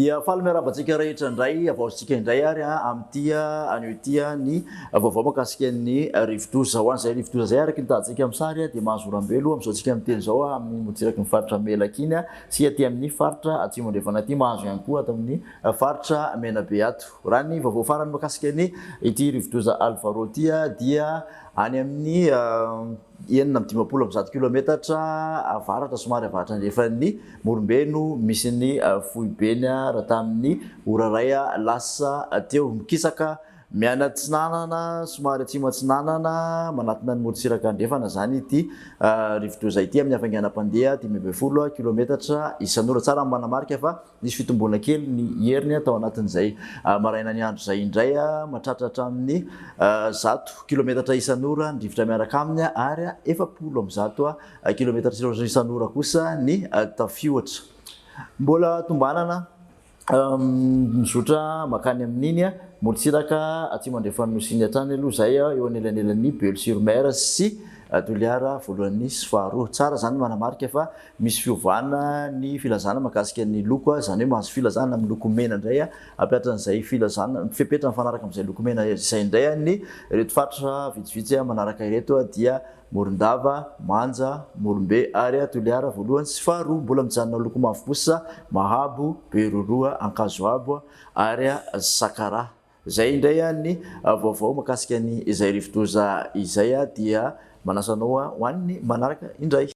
dia faly miarabantsika rehetra indray avaosika indray ary am'ty anio ty ny vaovao makasika ny rivodoza ho an'izay rivodoza zay araky nitahantsika amin'ny sary dia mahazo orambelo amin'izao tsika amin'ny teny zao amin'ny motsiraky ny faritra Melaky iny sy aty amin'ny faritra Atsimo andrefana ty mahazo ihany koa ato amin'ny faritra Menabe ato. Raha ny vaovao farany makasika ny ity rivodoza Alpha Rô ty dia any amin'ny 950 kilometatra avaratra somary avaratra andrefan'ny Morombeno misy ny Fohibeny raha tamin'ny Oraray lasa teo mikisaka mianatsinanana somary atsimo atsinanana manatina ny morontsiraka andrefana zany ity rivodoza ity amin'ny hafainganam-pandeha 10 kilometatra isan'ora tsara manamarika fa nisy fitombona kely ny heriny atao anatin'izay maraina ny andro zay indray mahatratratra amin'ny 100 kilometatra isan'ora ndrivotra miaraka aminy ary 700 kilometatra isan'ora kosa ny tafioatra. Mbola tombanana mizotra makany amin'iny morontsiraka Atsimo andrefana nosiny hatrany aloha zay eo anelanelan'ny Belle-sur-Mer sy Toliara voalohany sy faharoa. Tsara zany manamarika fa misy fiovana ny filazana makasika ny loko zany hoe mahazo filazana amin'ny loko mena indray ampiatran'izay filazana fipetrana mifanaraka amin'izay loko mena izay indray ny reto faritra vitsivitsy manaraka ireto dia Morondava, Manja, Morombe ary Toliara voalohany sy faharoa. Mbola mijanona loko mavo kosa Mahabo, Beroroa, Ankazoabo ary Sakara. Zay indray ny vaovao makasika ny izay rivodoza izay dia manasanao ho an'ny manaraka indray.